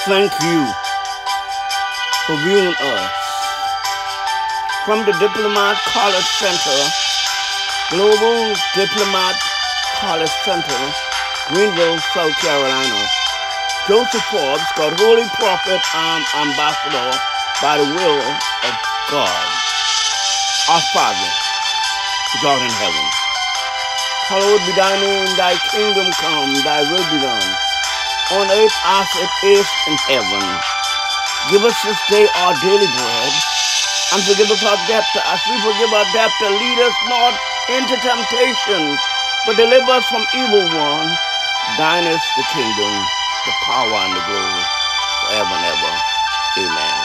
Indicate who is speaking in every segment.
Speaker 1: Thank you for viewing us from the Diplomat College Center, Global Diplomat College Center, Greenville, South Carolina. Joseph Forbes, God Holy Prophet Ambassador by the will of God, our Father, which art in heaven. Hallowed be thy name, thy kingdom come, thy will be done, on earth as it is in heaven. Give us this day our daily bread, and forgive us our debt as we forgive our debtor. Lead us not into temptation, but deliver us from evil one. Thine is the kingdom, the power, and the glory, forever and ever. Amen.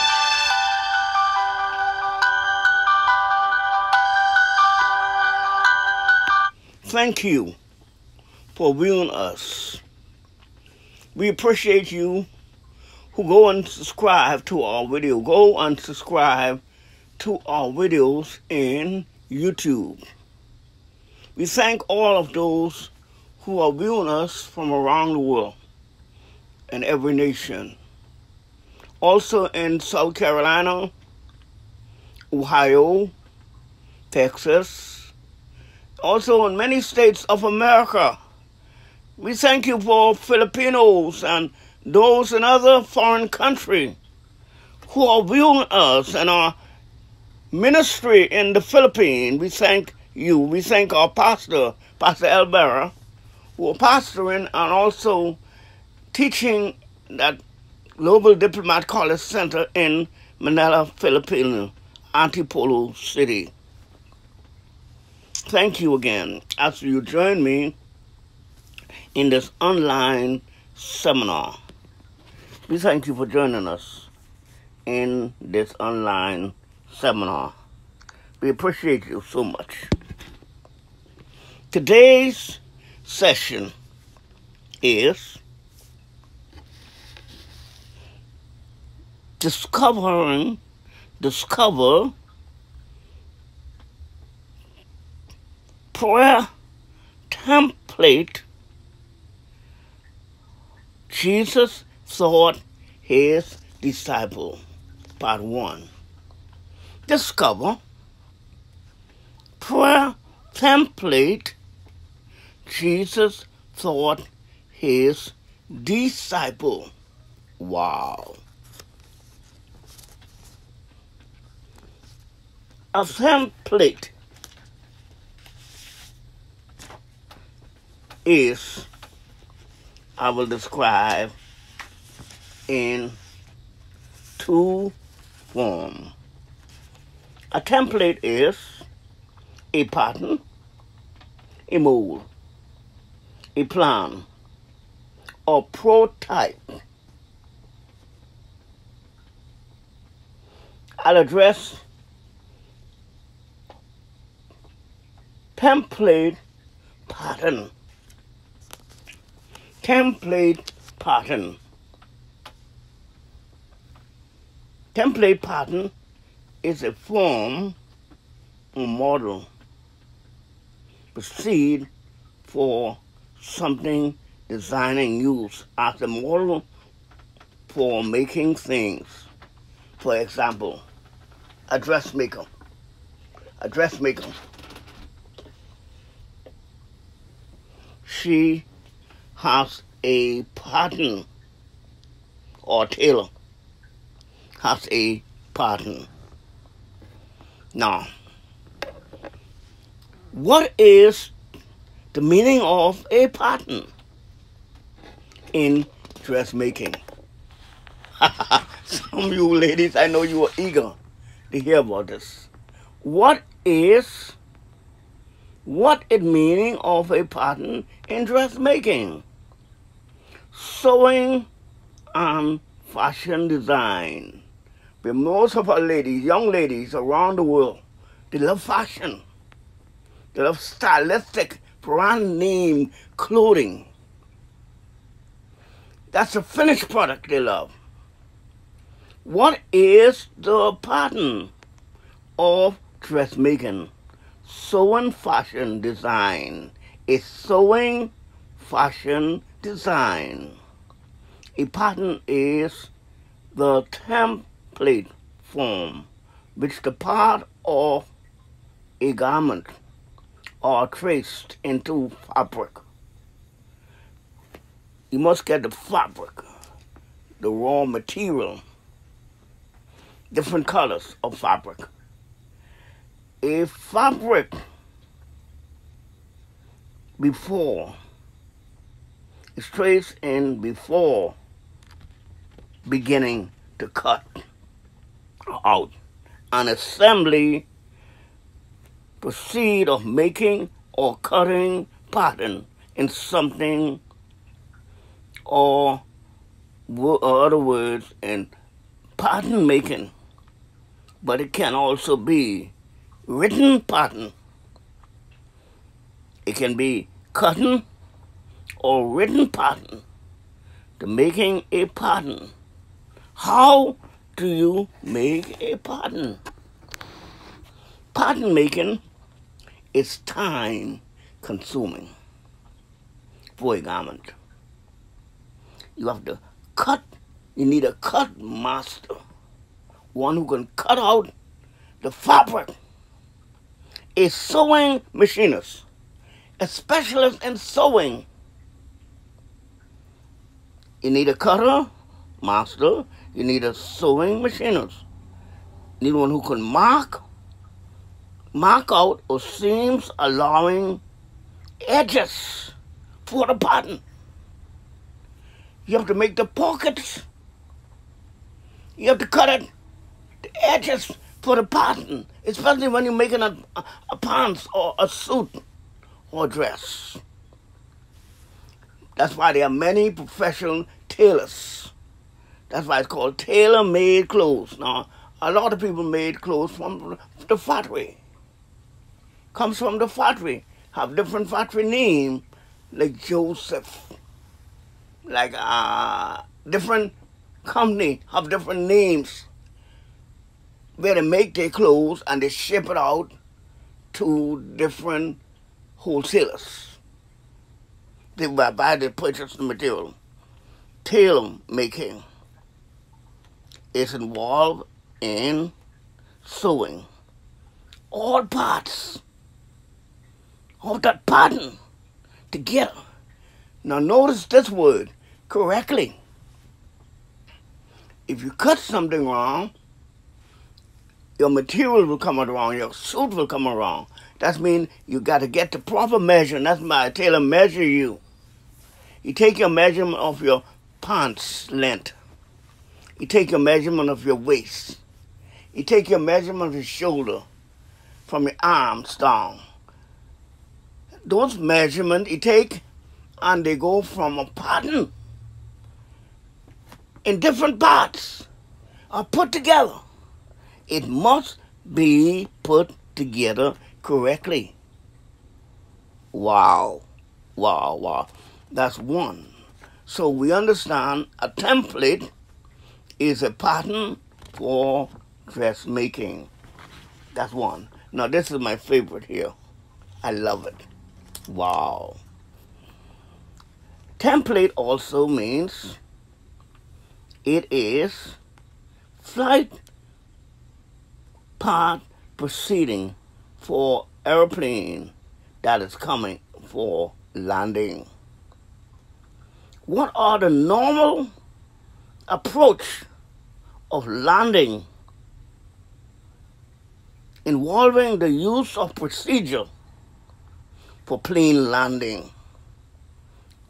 Speaker 1: Thank you for viewing us. We appreciate you who go and subscribe to our video. Go and subscribe to our videos in YouTube. We thank all of those who are viewing us from around the world in every nation. Also in South Carolina, Ohio, Texas, also in many states of America. We thank you for Filipinos and those in other foreign countries who are viewing us and our ministry in the Philippines. We thank you. We thank our pastor, Pastor Elbera, who are pastoring and also teaching at Global Diplomat College Center in Manila, Philippines, Antipolo City. Thank you again as you join me in this online seminar. We thank you for joining us in this online seminar. We appreciate you so much. Today's session is discover prayer template Jesus taught his disciple. Part 1. Discover prayer template Jesus taught his disciple. Wow. A template is, I will describe in two forms. A template is a pattern, a mold, a plan, or prototype. I'll address template pattern. Template pattern. Template pattern is a form or model, proceed for something designed and used as a model for making things. For example, a dressmaker. A dressmaker. She has a pattern, or tailor has a pattern. Now, what is the meaning of a pattern in dressmaking? Some of you ladies, I know you are eager to hear about this. What is meaning of a pattern in dressmaking? Sewing and fashion design. But most of our ladies, young ladies around the world, they love fashion. They love stylistic, brand name clothing. That's the finished product they love. What is the pattern of dressmaking? Sewing fashion design. A sewing fashion design. A pattern is the template form which the part of a garment are traced into fabric. You must get the fabric, the raw material, different colors of fabric. A fabric before is traced in before beginning to cut out. An assembly proceed of making or cutting pattern in something, or other words, in pattern making, but it can also be written pattern. It can be cutting or written pattern to making a pattern. How do you make a pattern? Pattern making is time consuming for a garment. You have to cut. You need a cut master, one who can cut out the fabric. A sewing machinist, a specialist in sewing. You need a cutter master. You need a sewing machinist. You need one who can mark out or seams, allowing edges for the pattern. You have to make the pockets. You have to cut it, the edges for the pattern, especially when you're making a pants or a suit or dress. That's why there are many professional tailors. That's why it's called tailor-made clothes. Now, a lot of people made clothes from the factory. Comes from the factory. Have different factory name, like Joseph. Like different company have different names where they make their clothes and they ship it out to different wholesalers. They buy the purchase the material. Tailor making is involved in sewing all parts of that pattern together. Now notice this word correctly. If you cut something wrong, your material will come out wrong, your suit will come out wrong. That means you got to get the proper measure, and that's why a tailor measure you. You take your measurement of your pants length. You take your measurement of your waist. You take your measurement of your shoulder from your arms down. Those measurements you take and they go from a pattern in different parts are put together. It must be put together correctly. Wow. Wow, wow. That's one. So we understand a template is a pattern for dressmaking. That's one. Now this is my favorite here. I love it. Wow. Template also means it is flight path proceeding for airplane that is coming for landing. What are the normal approach of landing involving the use of procedure for plane landing?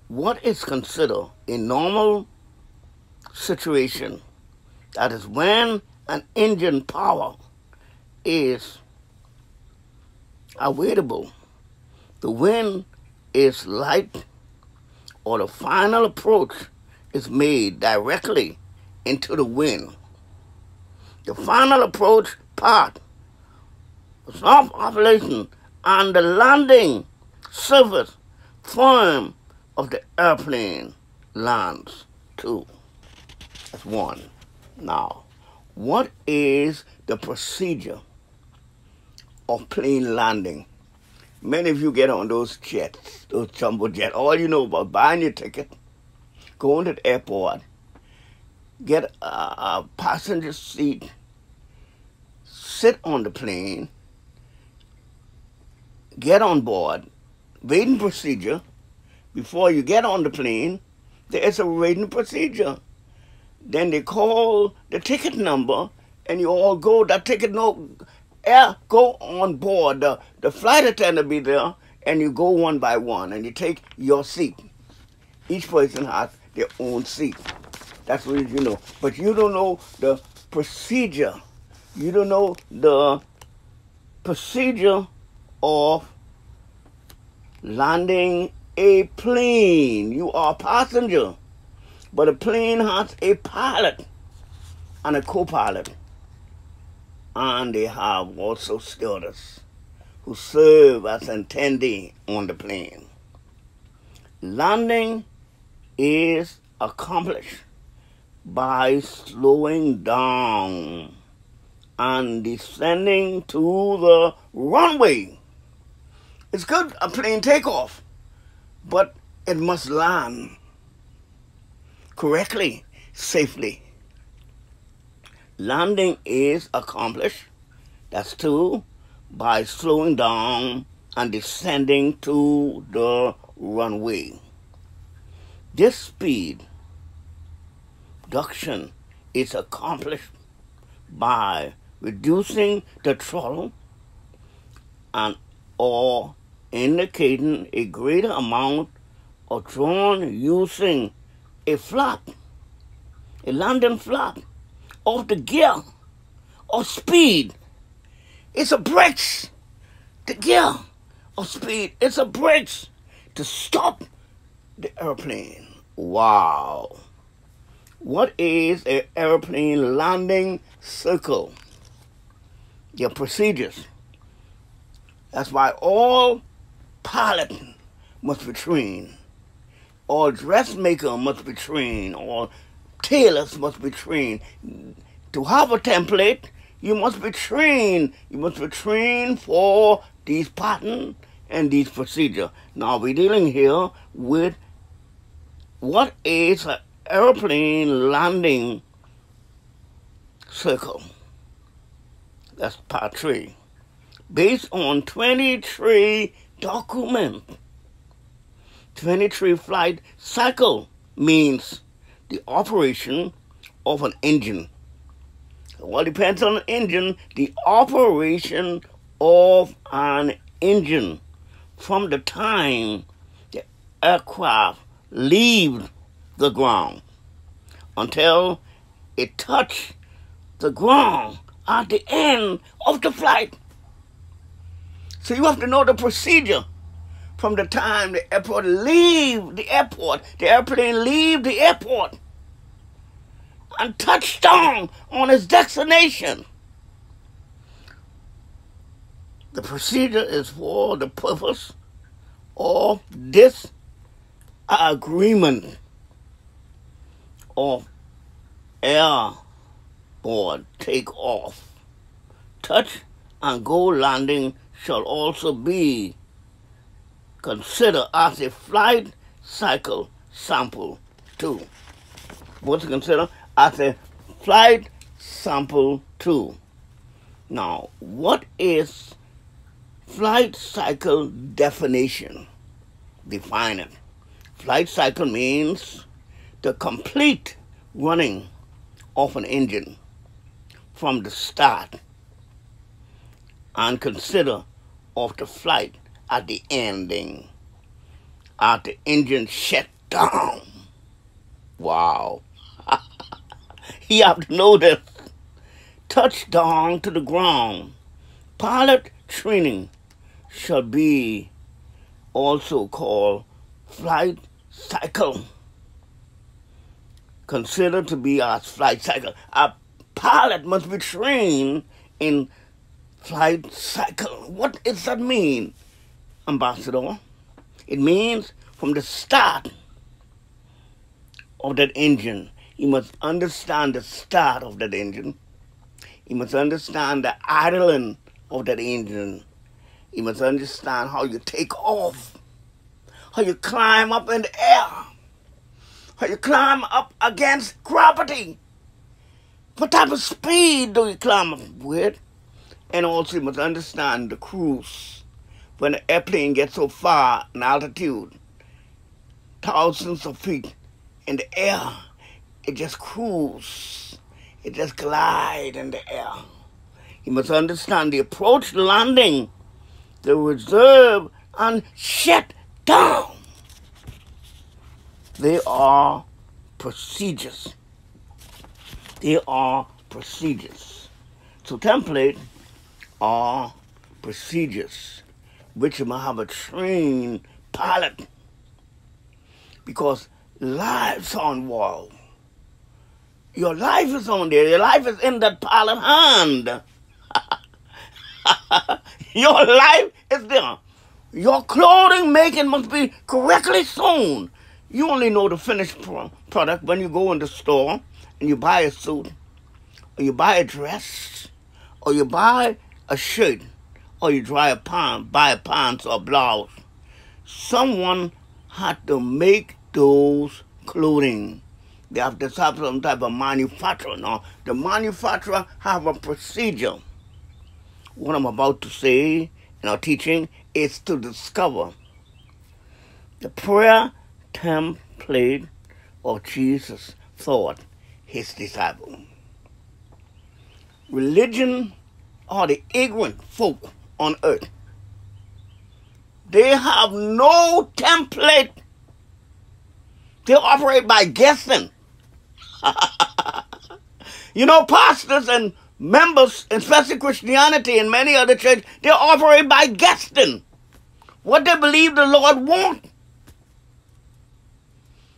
Speaker 1: What is considered a normal situation? That is when an engine power is available, the wind is light, or the final approach is made directly into the wind. The final approach part, the soft oscillation, and the landing surface form of the airplane lands too. That's one. Now, what is the procedure of plane landing? Many of you get on those jets, those jumbo jets. All you know about buying your ticket, going to the airport, get a passenger seat, sit on the plane, get on board, waiting procedure. Before you get on the plane, there is a waiting procedure. Then they call the ticket number, and you all go. That ticket go on board. The flight attendant be there, and you go one by one, and you take your seat. Each person has their own seat. That's what you know. But you don't know the procedure. You don't know the procedure of landing a plane. You are a passenger. But a plane has a pilot and a co-pilot. And they have also stewardess who serve as attendee on the plane. Landing is accomplished by slowing down and descending to the runway. It's good a plane takeoff, but it must land correctly, safely. Landing is accomplished, that's two, by slowing down and descending to the runway. This speed reduction is accomplished by reducing the throttle and or indicating a greater amount of drone using a flap, a landing flap of the gear or speed. It's a brakes. The gear or speed, it's a brakes to stop the airplane. Wow. What is an airplane landing circle? Their procedures. That's why all pilots must be trained. All dressmakers must be trained. All tailors must be trained. To have a template, you must be trained. You must be trained for these patterns and these procedures. Now we're dealing here with what is an airplane landing circle. That's part 3. Based on 23 documents. 23 flight cycle means the operation of an engine. Well, depends on the engine, the operation of an engine from the time the aircraft leaves the ground until it touches the ground at the end of the flight. So you have to know the procedure from the time the airplane leaves the airport and touch down on its destination. The procedure is for the purpose of this agreement of airborne takeoff. Touch and go landing shall also be considered as a flight cycle sample 2. What's considered as a flight sample 2. Now, what is flight cycle definition? Define it. Flight cycle means the complete running of an engine from the start and consider of the flight at the ending, at the engine shut down. Wow. You have to know this. Touchdown to the ground. Pilot training shall be also called flight cycle. Considered to be as flight cycle. A pilot must be trained in flight cycle. What does that mean, Ambassador? It means from the start of that engine, you must understand the start of that engine. You must understand the idling of that engine. You must understand how you take off, how you climb up in the air, how you climb up against gravity What type of speed do you climb up with? And also you must understand the cruise. When the airplane gets so far in altitude, thousands of feet in the air, it just cruises. It just glides in the air. You must understand the approach to landing, the reserve, and shut down. They are procedures. They are procedures. So template are procedures which you must have a trained pilot, because lives are involved. Your life is on there. Your life is in that pilot hand. Your life is there. Your clothing making must be correctly sewn. You only know the finished product when you go in the store and you buy a suit, or you buy a dress, or you buy a shirt, or you buy a pants or a blouse. Someone had to make those clothing. They have to have some type of manufacturer. Now, the manufacturer have a procedure. What I'm about to say in our teaching is to discover the prayer template of Jesus taught his disciples. Religion are the ignorant folk on earth. They have no template. They operate by guessing. You know, pastors and members, especially Christianity and many other churches, they operate by guessing what they believe the Lord wants.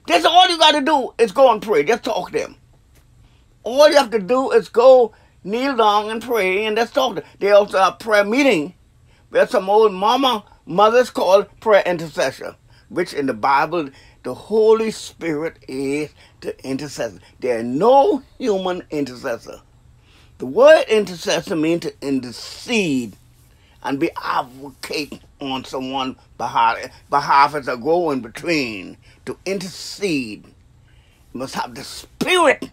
Speaker 1: That's all you got to do is go and pray. Just talk to them. All you have to do is go kneel down and pray and just talk to them. They also have prayer meeting where some old mothers call prayer intercession, which in the Bible, the Holy Spirit is the intercessor. There is no human intercessor. The word intercessor means to intercede and be advocate on someone's behalf as a go in between. To intercede, you must have the Spirit.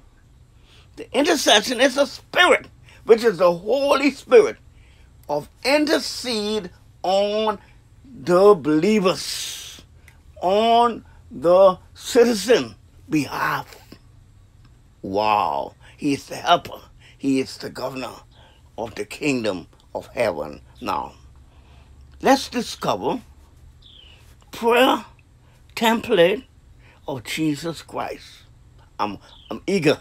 Speaker 1: The intercession is a spirit, which is the Holy Spirit of intercede on the believers, on the citizen behalf. Wow. He is the helper. He is the governor of the kingdom of heaven. Now, let's discover prayer template of Jesus Christ. I'm eager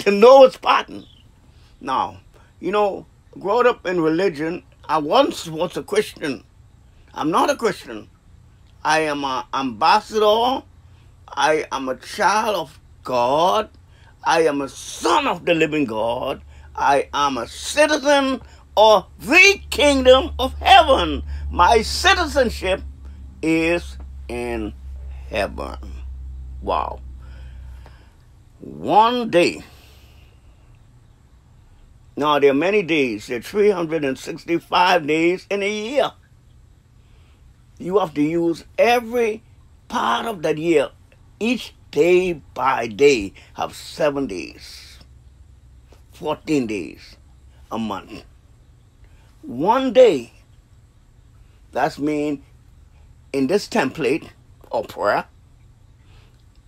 Speaker 1: to know its pattern. Now, you know, growing up in religion, I once was a Christian. I'm not a Christian. I am an ambassador. I am a child of God. I am a son of the living God. I am a citizen of the kingdom of heaven. My citizenship is in heaven. Wow. One day. Now, there are many days. There are 365 days in a year. You have to use every part of that year. Each day by day have 7 days. 14 days a month. One day. That means in this template of prayer,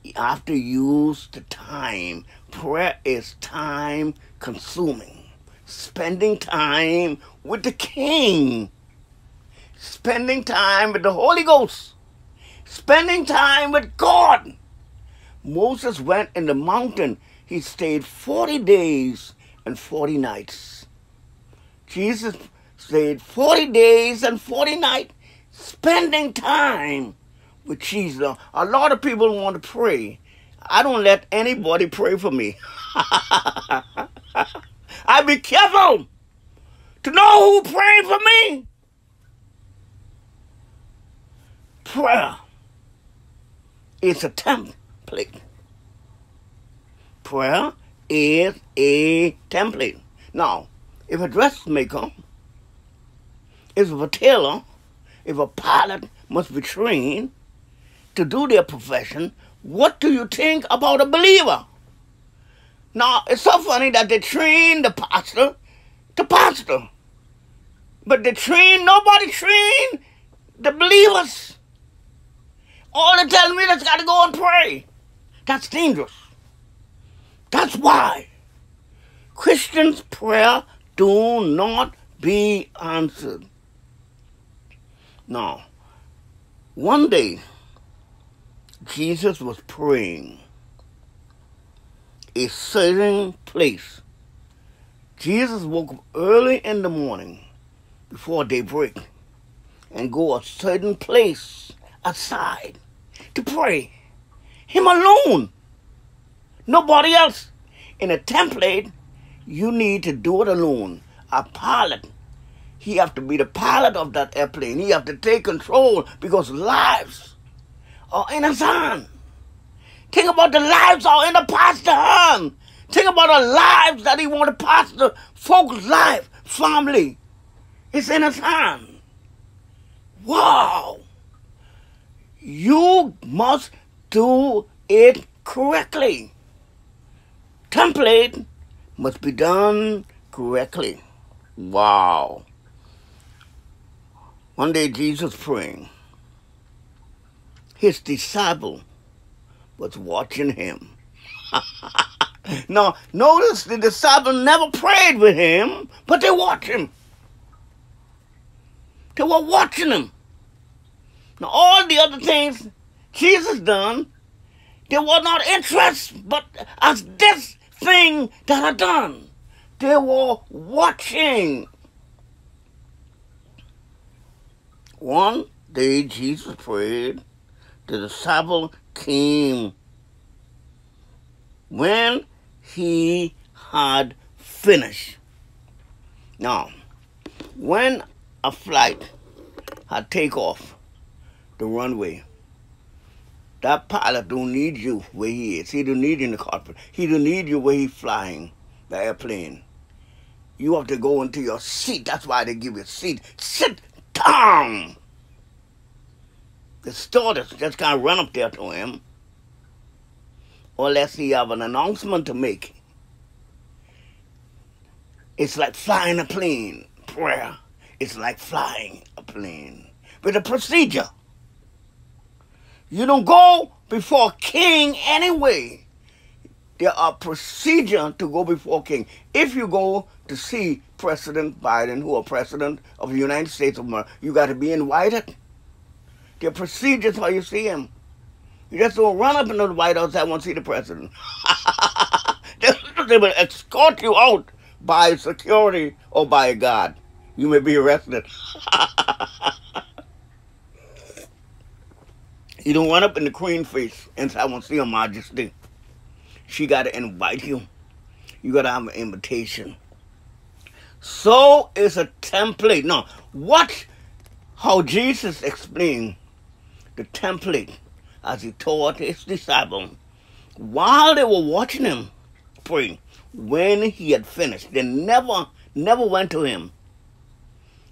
Speaker 1: you have to use the time. Prayer is time consuming. Spending time with the King. Spending time with the Holy Ghost. Spending time with God. Moses went in the mountain. He stayed 40 days and 40 nights. Jesus stayed 40 days and 40 nights spending time with Jesus. A lot of people want to pray. I don't let anybody pray for me. I be careful to know who praying for me. Prayer is a template. Prayer is a template. Now, if a dressmaker, if a tailor, if a pilot must be trained to do their profession, what do you think about a believer? Now, it's so funny that they train the pastor to pastor. But nobody trained the believers. All they tell me is got to go and pray. That's dangerous. That's why Christians' prayer do not be answered. Now, one day, Jesus was praying a certain place. Jesus woke up early in the morning before daybreak and go a certain place aside to pray. Him alone. Nobody else. In a template, you need to do it alone. A pilot. He have to be the pilot of that airplane. He have to take control because lives are in his hand. Think about the lives are in the pastor's hand. Think about the lives that he want to pastor. Folks' life, family. It's in his hand. Wow. You must do it correctly. Template must be done correctly. Wow. One day Jesus praying. His disciple was watching him. Now, notice the disciple never prayed with him, but they watched him. They were watching him. Now, all the other things Jesus done, they were not interested, but as this thing that I done, they were watching. One day Jesus prayed, the disciple came. When he had finished. Now, when a flight had take off the runway, that pilot don't need you where he is. He don't need you in the cockpit. He don't need you where he's flying the airplane. You have to go into your seat. That's why they give you a seat. Sit down. The stewardess just can't run up there to him unless he have an announcement to make. It's like flying a plane. Prayer is like flying a plane with a procedure. You don't go before king anyway. There are procedures to go before king. If you go to see President Biden, who is president of the United States of America, you got to be invited. There are procedures how you see him. You just don't run up into the White House and want to see the president. They will escort you out by security or by a guard. You may be arrested. You don't run up in the queen face and say, I want to see Her Majesty. She got to invite you. You got to have an invitation. So it's a template. Now, watch how Jesus explained the template as he taught his disciples while they were watching him pray. When he had finished, they never went to him.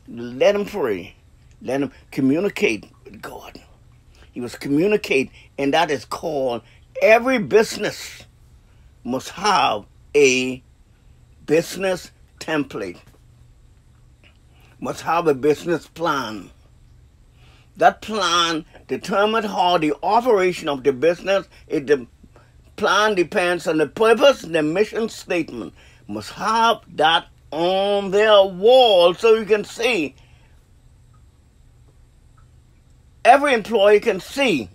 Speaker 1: Let him pray. Let him communicate with God. He was communicate, and that is called, every business must have a business template. Must have a business plan. That plan determines how the operation of the business, the plan depends on the purpose, the mission statement. Must have that on their wall so you can see. Every employee can see.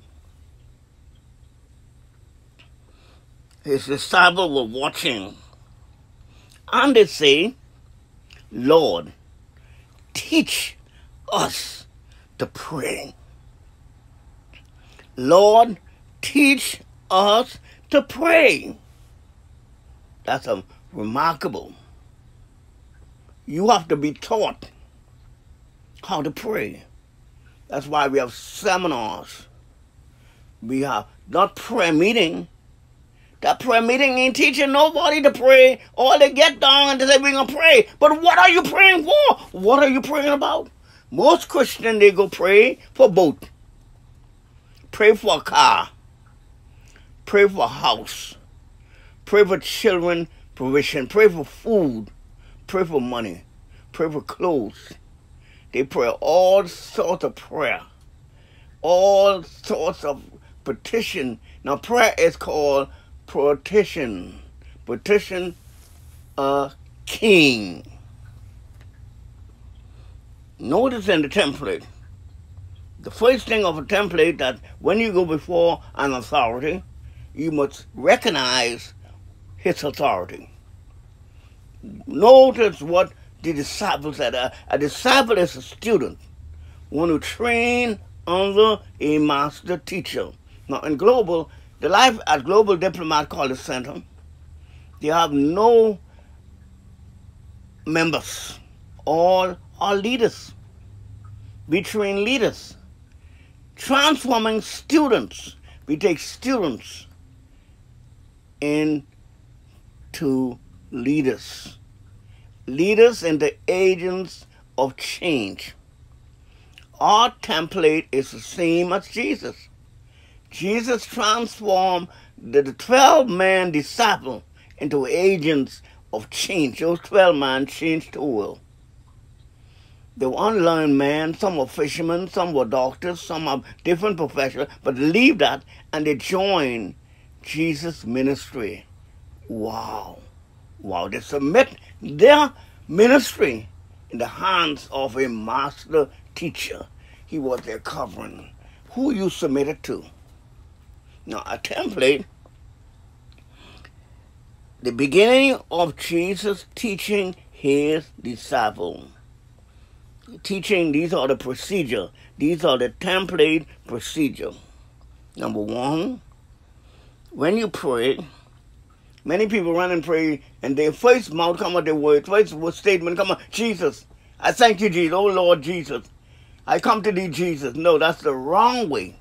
Speaker 1: His disciples were watching. And they say, Lord, teach us to pray. Lord, teach us to pray. That's remarkable. You have to be taught how to pray. That's why we have seminars. We have not prayer meeting. That prayer meeting ain't teaching nobody to pray. All they get down and they say, we're going to pray. But what are you praying for? What are you praying about? Most Christians, they go pray for boat. Pray for a car. Pray for a house. Pray for children provision. Pray for food. Pray for money. Pray for clothes. They pray all sorts of prayer. All sorts of petition. Now prayer is called petition. Petition a king. Notice in the template, the first thing of a template that when you go before an authority, you must recognize his authority. Notice what the disciples said. A disciple is a student, one who trained under a master teacher. Now in global, the life at Global Diplomat College Center, they have no members. All are leaders. We train leaders. Transforming students. We take students into leaders. Leaders and the agents of change. Our template is the same as Jesus. Jesus transformed the 12-man disciple into agents of change. Those 12 men changed the world. They were unlearned men. Some were fishermen, some were doctors, some have different professions, but they leave that and they join Jesus' ministry. Wow. Wow. They submit their ministry in the hands of a master teacher. He was their covering. Who you submitted to? Now, a template, the beginning of Jesus teaching his disciples. Teaching, these are the procedure. These are the template procedure. Number one, when you pray, many people run and pray, and their first mouth come out their words, first statement come out, Jesus. I thank you, Jesus. Oh, Lord Jesus. I come to thee, Jesus. No, that's the wrong way.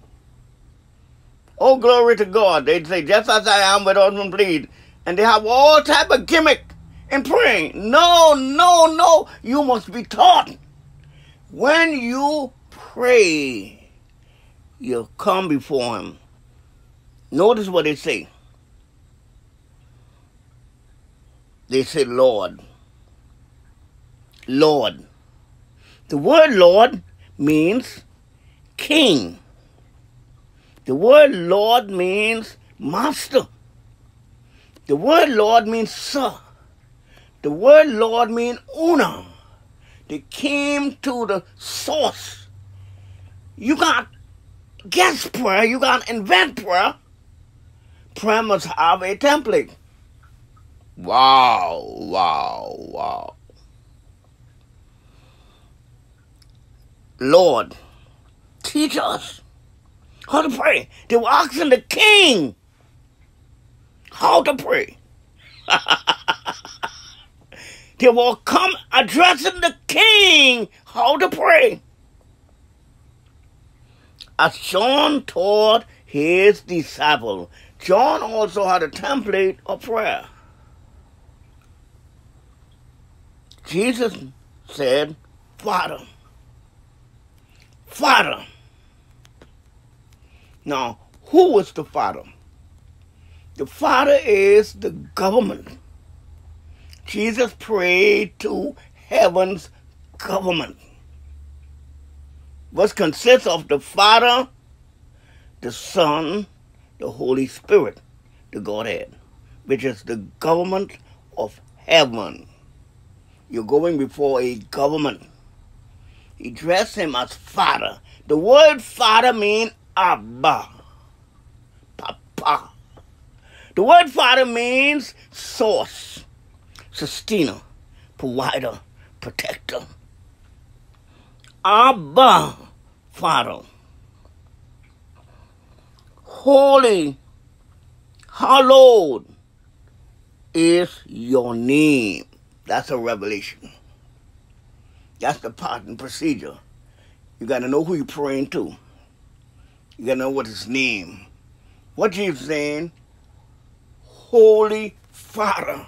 Speaker 1: Oh, glory to God. They say, just as I am without bleed. And they have all type of gimmick in praying. No, no, no. You must be taught. When you pray, you come before him. Notice what they say. They say, Lord. Lord. The word Lord means king. The word Lord means master. The word Lord means sir. The word Lord means owner. They came to the source. You got guess prayer. You got invent prayer. Prayer must have a template. Wow, wow, wow. Lord, teach us how to pray. They were asking the king how to pray. They will come addressing the king how to pray. As John taught his disciple, John also had a template of prayer. Jesus said, Father. Father. Now, who is the Father? The Father is the government. Jesus prayed to heaven's government, which consists of the Father, the Son, the Holy Spirit, the Godhead, which is the government of heaven. You're going before a government. He addressed him as Father. The word Father means Abba, Papa. The word Father means source, sustainer, provider, protector. Abba, Father. Holy, hallowed is your name. That's a revelation. That's the part and procedure. You got to know who you're praying to. You got to know what his name. What Jesus saying? Holy Father.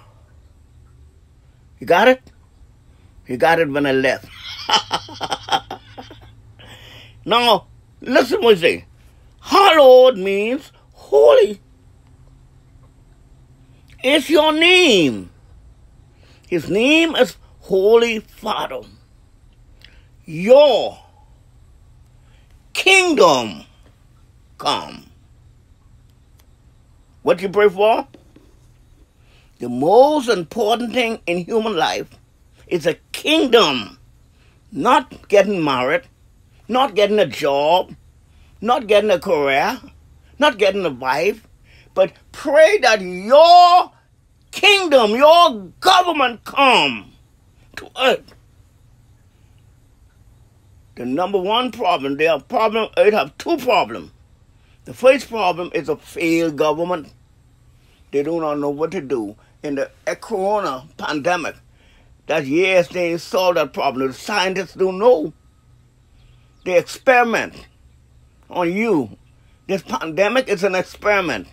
Speaker 1: You got it? You got it when I left. Now, listen what he say. Hallowed means holy. is your name. His name is Holy Father. Your kingdom come. What you pray for? The most important thing in human life is a kingdom. Not getting married, not getting a job, not getting a career, not getting a wife, but pray that your kingdom, your government come to earth. The number one problem, earth have two problems. The first problem is a failed government. They do not know what to do. In the corona pandemic, that yes, they solved that problem. The scientists don't know. They experiment on you. This pandemic is an experiment.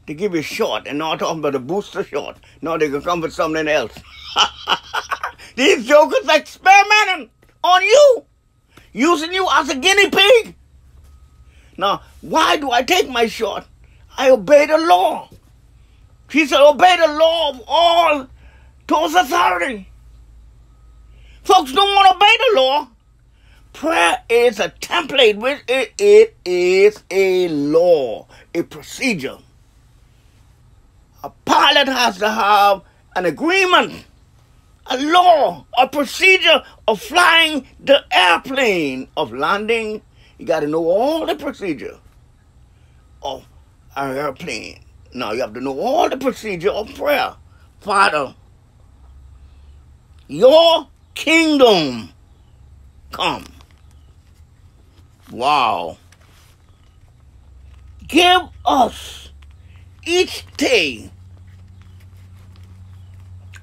Speaker 1: They give you a shot, and not talking about a booster shot. Now they can come with something else. These jokers are experimenting on you, using you as a guinea pig. Now, why do I take my shot? I obey the law. He said, obey the law of all those authority. Folks don't want to obey the law. Prayer is a template, which it is a law, a procedure. A pilot has to have an agreement, a law, a procedure of flying the airplane, of landing. You got to know all the procedure of an airplane. Now you have to know all the procedure of prayer. Father, your kingdom come. Wow. Give us each day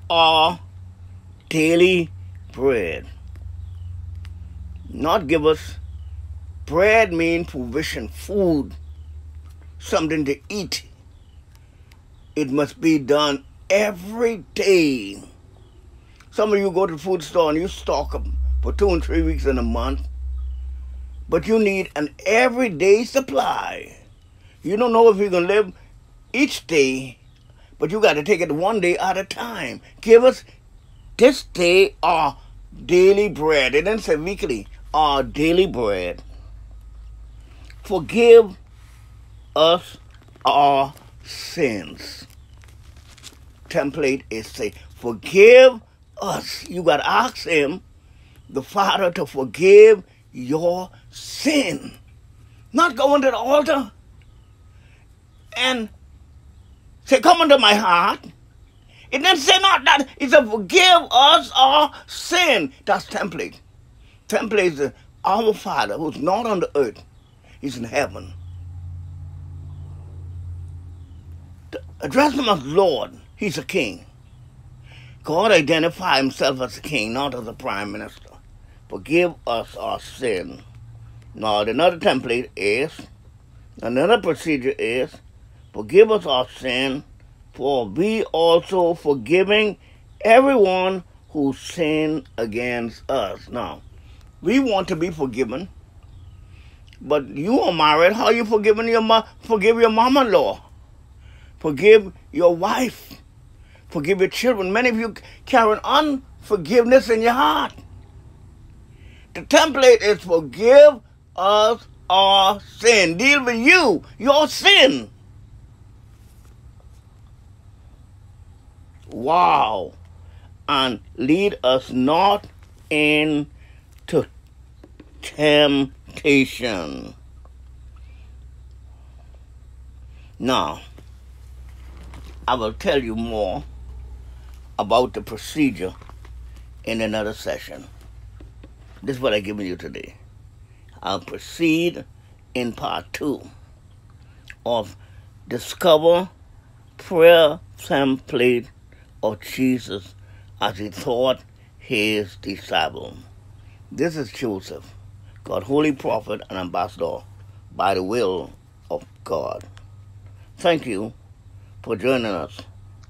Speaker 1: our daily bread. Not give us. Bread means provision, food, something to eat. It must be done every day. Some of you go to the food store and you stock them for 2 and 3 weeks in a month. But you need an everyday supply. You don't know if you can live each day, but you got to take it one day at a time. Give us this day our daily bread. It didn't say weekly. Our daily bread. Forgive us our sins. Template is say, forgive us. You got to ask him, the Father, to forgive your sin. Not go into the altar and say, come into my heart. It didn't say not that. It said, forgive us our sin. That's template. Template is our Father who's not on the earth. He's in heaven. Address him as Lord. He's a king. God identified himself as a king, not as a prime minister. Forgive us our sin. Now, another template is, another procedure is, forgive us our sin, for we also forgiving everyone who sinned against us. Now, we want to be forgiven, but you are married. How are you forgiving forgive your mama-in-law? Forgive your wife. Forgive your children. Many of you carry unforgiveness in your heart. The template is forgive us our sin. Deal with you, your sin. Wow. And lead us not into temptation. Now, I will tell you more about the procedure in another session. This is what I've given you today. I'll proceed in part 2 of Discover Prayer Template of Jesus as he taught his disciple. This is Joseph, God's holy prophet and ambassador by the will of God. Thank you for joining us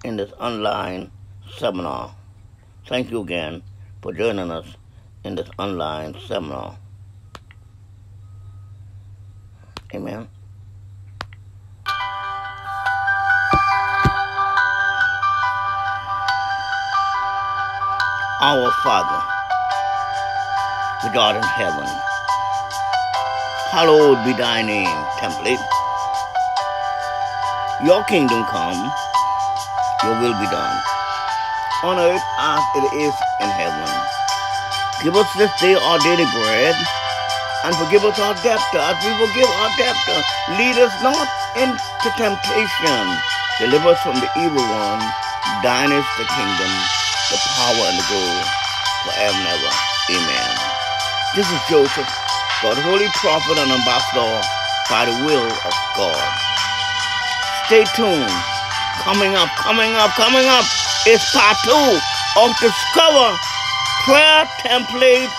Speaker 1: in this online seminar. Thank you again for joining us in this online seminar. Amen. Our Father, which art in heaven, hallowed be thy name, template. Your kingdom come, your will be done, on earth as it is in heaven. Give us this day our daily bread, and forgive us our debtors as we forgive our debtors. Lead us not into temptation, deliver us from the evil one. Thine is the kingdom, the power, and the glory, forever and ever. Amen. This is Joseph, God's holy prophet and ambassador by the will of God. Stay tuned. Coming up is part 2 of Discover Prayer Template.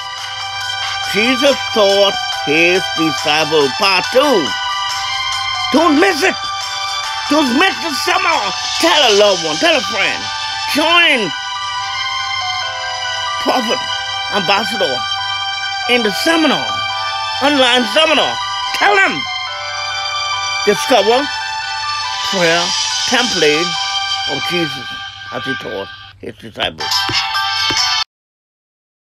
Speaker 1: Jesus taught his disciples. Part 2. Don't miss it. Don't miss the summer. Tell a loved one, tell a friend. Join Prophet Ambassador in the seminar, online seminar. Tell them. Discover Prayer Template of Jesus as he taught his disciples.